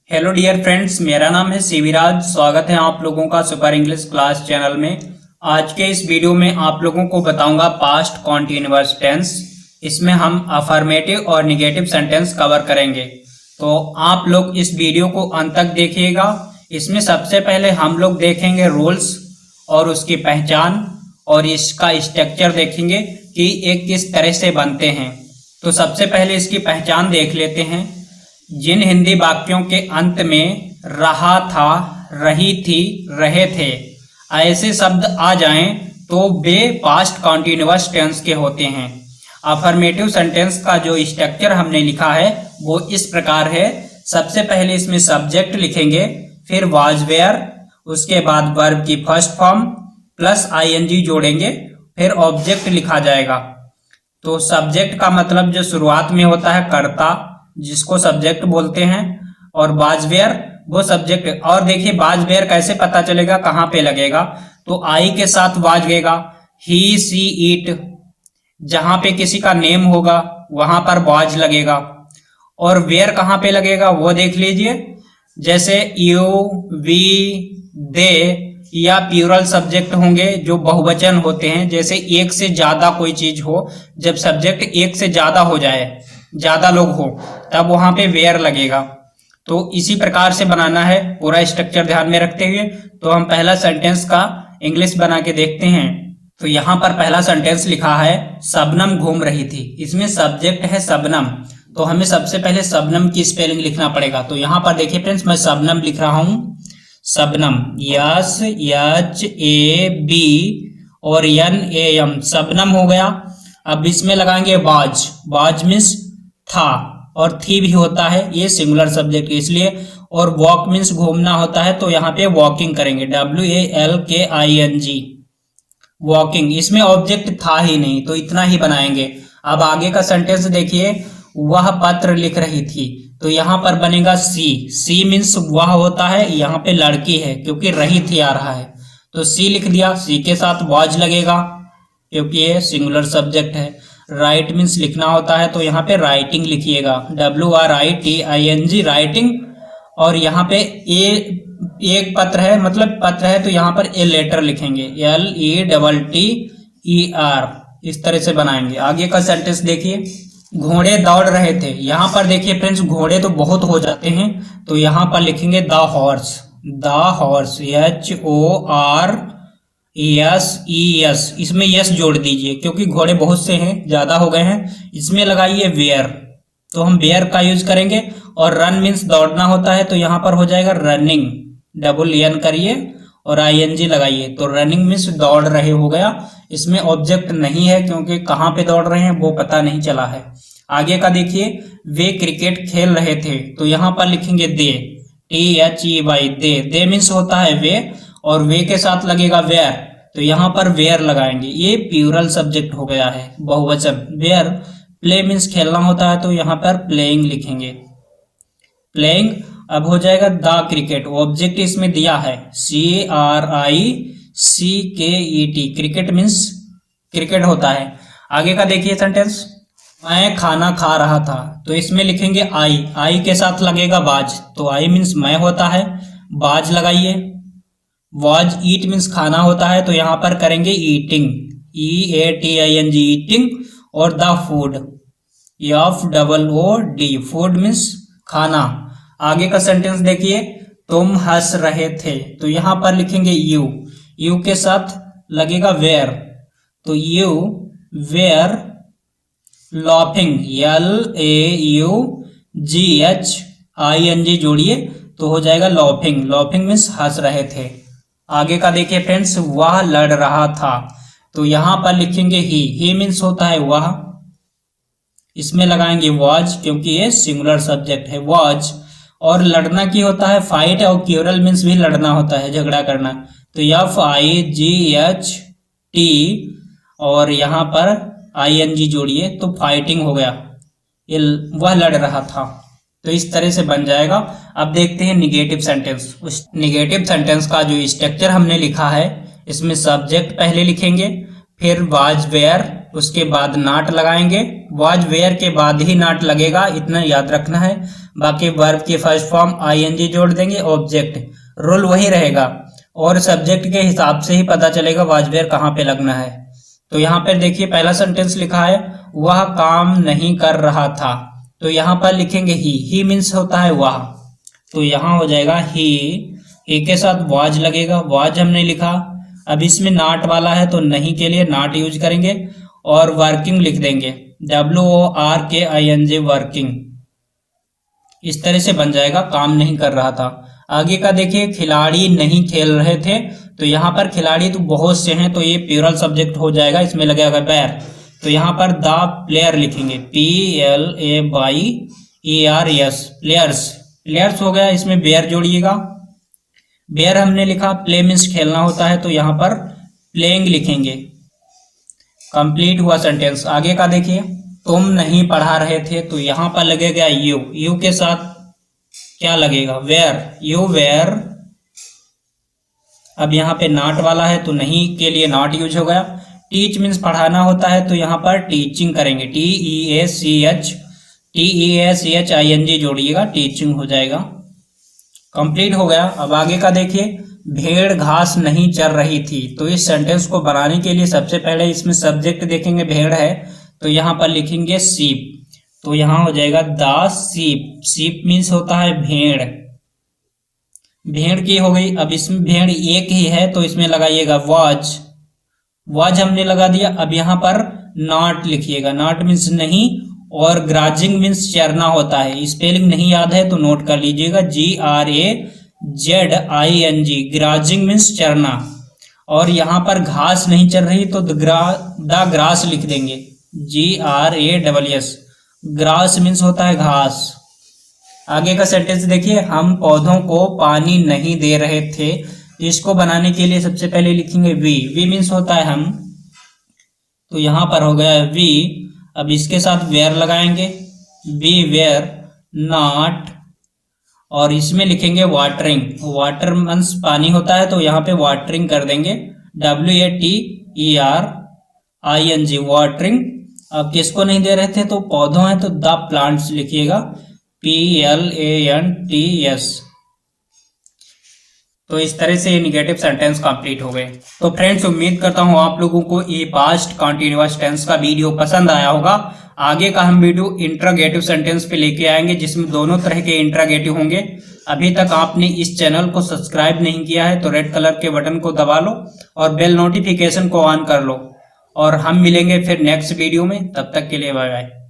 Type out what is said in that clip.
Hello dear friends, मेरा नाम है सीवीराज। स्वागत है आप लोगों का सुपर इंग्लिश क्लास चैनल में। आज के इस वीडियो में आप लोगों को बताऊंगा पास्ट कॉन्टिन्यूअस टेंस। इसमें हम अफर्मेटिव और निगेटिव सेंटेंस कवर करेंगे, तो आप लोग इस वीडियो को अंत तक देखिएगा। इसमें सबसे पहले हम लोग देखेंगे रूल्स और उसकी पहचान और इसका स्ट्रक्चर देखेंगे कि ये किस तरह से बनते हैं। तो सबसे पहले इसकी पहचान देख लेते हैं। जिन हिंदी वाक्यों के अंत में रहा था, रही थी, रहे थे ऐसे शब्द आ जाएं तो वे पास्ट कॉन्टिन्यूअस टेंस के होते हैं। अफर्मेटिव सेंटेंस का जो स्ट्रक्चर हमने लिखा है वो इस प्रकार है। सबसे पहले इसमें सब्जेक्ट लिखेंगे, फिर वाज वेयर, उसके बाद वर्ब की फर्स्ट फॉर्म प्लस आईएनजी जोड़ेंगे, फिर ऑब्जेक्ट लिखा जाएगा। तो सब्जेक्ट का मतलब जो शुरुआत में होता है कर्ता, जिसको सब्जेक्ट बोलते हैं, और बाजवेयर वो सब्जेक्ट। और देखिए बाजवेयर कैसे पता चलेगा, कहाँ पे लगेगा, तो आई के साथ वाज लगेगा। ही सी इट, जहां पे किसी का नेम होगा वहां पर वाज लगेगा। और वेयर कहाँ पे लगेगा वो देख लीजिए, जैसे यू, वी, दे या प्लूरल सब्जेक्ट होंगे जो बहुवचन होते हैं, जैसे एक से ज्यादा कोई चीज हो, जब सब्जेक्ट एक से ज्यादा हो जाए, ज्यादा लोग हो, तब वहां पे वेयर लगेगा। तो इसी प्रकार से बनाना है, पूरा स्ट्रक्चर ध्यान में रखते हुए। तो हम पहला सेंटेंस का इंग्लिश बना के देखते हैं। तो यहाँ पर पहला सेंटेंस लिखा है शबनम घूम रही थी। इसमें सब्जेक्ट है शबनम, तो हमें सबसे पहले शबनम की स्पेलिंग लिखना पड़ेगा। तो यहाँ पर देखिए फ्रेंड्स, मैं शबनम लिख रहा हूं, Shabnam, S H A B और एन ए एम, शबनम हो गया। अब इसमें लगाएंगे बाज, बाज मीन्स था, और थी भी होता है, ये सिंगुलर सब्जेक्ट इसलिए। और वॉक मीन्स घूमना होता है, तो यहाँ पे वॉकिंग करेंगे, WALKING, वॉकिंग। इसमें ऑब्जेक्ट था ही नहीं, तो इतना ही बनाएंगे। अब आगे का सेंटेंस देखिए, वह पत्र लिख रही थी, तो यहाँ पर बनेगा सी, सी मीन्स वह होता है, यहाँ पे लड़की है क्योंकि रही थी आ रहा है, तो सी लिख दिया। सी के साथ वाज लगेगा क्योंकि ये सिंगुलर सब्जेक्ट है। राइट मीन्स लिखना होता है, तो यहाँ पे राइटिंग लिखिएगा, WRITING, राइटिंग। और यहाँ पे एक पत्र है, मतलब पत्र है, तो यहाँ पर ए लेटर लिखेंगे, LETTER, इस तरह से बनाएंगे। आगे का सेंटेंस देखिए, घोड़े दौड़ रहे थे। यहाँ पर देखिए फ्रेंड्स, घोड़े तो बहुत हो जाते हैं, तो यहाँ पर लिखेंगे the horse, the horse, HORSES, इसमें यस जोड़ दीजिए क्योंकि घोड़े बहुत से हैं, ज्यादा हो गए हैं। इसमें लगाइए वेयर, तो हम वेयर का यूज करेंगे। और रन मीन्स दौड़ना होता है, तो यहाँ पर हो जाएगा रनिंग, DN करिए और ING लगाइए, तो रनिंग मीन्स दौड़ रहे हो गया। इसमें ऑब्जेक्ट नहीं है क्योंकि कहाँ पे दौड़ रहे हैं वो पता नहीं चला है। आगे का देखिए, वे क्रिकेट खेल रहे थे, तो यहाँ पर लिखेंगे दे, THEY, दे मीन्स होता है वे, और वे के साथ लगेगा वेयर, तो यहाँ पर वेयर लगाएंगे। ये प्लूरल सब्जेक्ट हो गया है, बहुवचन, वेयर। प्ले मीन्स खेलना होता है, तो यहाँ पर प्लेइंग लिखेंगे, प्लेइंग। अब हो जाएगा द क्रिकेट, ऑब्जेक्ट इसमें दिया है CRICKET, क्रिकेट मीन्स क्रिकेट होता है। आगे का देखिए सेंटेंस, मैं खाना खा रहा था, तो इसमें लिखेंगे आई के साथ लगेगा बाज, तो आई मीन्स मैं होता है, बाज लगाइए। वाज ईट मीन्स खाना होता है, तो यहाँ पर करेंगे ईटिंग, EATING, ईटिंग। और the food, FOOD, food means खाना। आगे का सेंटेंस देखिए, तुम हंस रहे थे, तो यहाँ पर लिखेंगे यू के साथ लगेगा वेयर, तो यू वेयर लॉफिंग, LAUGHING जोड़िए, तो हो जाएगा लॉफिंग, लॉफिंग मीन्स हंस रहे थे। आगे का देखिए फ्रेंड्स, वह लड़ रहा था, तो यहां पर लिखेंगे ही मीन्स होता है वह, इसमें लगाएंगे वाज क्योंकि ये सिंगुलर सब्जेक्ट है, वाज। और लड़ना की होता है फाइट, और क्यूरल मीन्स भी लड़ना होता है, झगड़ा करना, तो FIGHT और यहाँ पर ING जोड़िए, तो फाइटिंग हो गया, ये वह लड़ रहा था। तो इस तरह से बन जाएगा। अब देखते हैं निगेटिव सेंटेंस। उस निगेटिव सेंटेंस का जो स्ट्रक्चर हमने लिखा है, इसमें सब्जेक्ट पहले लिखेंगे, फिर वाज वेयर, उसके बाद नॉट लगाएंगे। वाज वेयर के बाद ही नॉट लगेगा, इतना याद रखना है। बाकी वर्ब की फर्स्ट फॉर्म आईएनजी जोड़ देंगे। ऑब्जेक्ट रूल वही रहेगा और सब्जेक्ट के हिसाब से ही पता चलेगा वाज वेयर कहाँ पे लगना है। तो यहाँ पर देखिए पहला सेंटेंस लिखा है वह काम नहीं कर रहा था, तो यहाँ पर लिखेंगे ही मीन्स होता है वह, तो यहाँ हो जाएगा ही के साथ वाज लगेगा। वाज हमने लिखा, अब इसमें नॉट वाला है तो नहीं के लिए नॉट यूज करेंगे और वर्किंग लिख देंगे WORKING वर्किंग। इस तरह से बन जाएगा काम नहीं कर रहा था। आगे का देखिए खिलाड़ी नहीं खेल रहे थे, तो यहाँ पर खिलाड़ी तो बहुत से हैं तो ये प्लूरल सब्जेक्ट हो जाएगा, इसमें लगेगा वेयर, तो यहाँ पर द प्लेयर लिखेंगे PLAYERS प्लेयर्स हो गया। इसमें बेयर जोड़िएगा। बेयर हमने लिखा, प्ले मीन्स खेलना होता है तो यहाँ पर प्लेइंग लिखेंगे। कंप्लीट हुआ सेंटेंस। आगे का देखिए तुम नहीं पढ़ा रहे थे, तो यहाँ पर लगेगा यू के साथ क्या लगेगा वेयर, यू वेयर। अब यहाँ पे नॉट वाला है तो नहीं के लिए नॉट यूज हो गया। टीच मीन्स पढ़ाना होता है तो यहाँ पर टीचिंग करेंगे TEACHING जोड़िएगा, टीचिंग हो जाएगा। कंप्लीट हो गया। अब आगे का देखिए भेड़ घास नहीं चर रही थी, तो इस सेंटेंस को बनाने के लिए सबसे पहले इसमें सब्जेक्ट देखेंगे भेड़ है तो यहाँ पर लिखेंगे शीप, तो यहाँ हो जाएगा द शीप मीन्स होता है भेड़, भेड़ की हो गई। अब इसमें भेड़ एक ही है तो इसमें लगाइएगा वाज हमने लगा दिया। अब यहाँ पर नॉट लिखिएगा, नॉट मीन्स नहीं और ग्राजिंग मीन्स चरना होता है। स्पेलिंग नहीं याद है तो नोट कर लीजिएगा GRAZING ग्राजिंग मीन्स चरना। और यहाँ पर घास नहीं चल रही तो द ग्रास लिख देंगे GRASS, ग्रास मीन्स होता है घास। आगे का सेंटेंस देखिए हम पौधों को पानी नहीं दे रहे थे, इसको बनाने के लिए सबसे पहले लिखेंगे वी मीन्स होता है हम, तो यहाँ पर हो गया वी। अब इसके साथ वेयर लगाएंगे बी वेयर नॉट, और इसमें लिखेंगे वाटरिंग, वाटर मीन्स पानी होता है तो यहाँ पे वाटरिंग कर देंगे WATERING वाटरिंग। अब किसको नहीं दे रहे थे तो पौधों हैं तो द प्लांट्स लिखिएगा PLANTS। तो इस तरह से ये निगेटिव सेंटेंस कंप्लीट हो गए। तो फ्रेंड्स उम्मीद करता हूँ आप लोगों को ये पास्ट कॉन्टिन्यूअस टेंस का वीडियो पसंद आया होगा। आगे का हम वीडियो इंट्रोगेटिव सेंटेंस पे लेके आएंगे जिसमें दोनों तरह के इंट्रोगेटिव होंगे। अभी तक आपने इस चैनल को सब्सक्राइब नहीं किया है तो रेड कलर के बटन को दबा लो और बेल नोटिफिकेशन को ऑन कर लो, और हम मिलेंगे फिर नेक्स्ट वीडियो में। तब तक के लिए बाय बाय।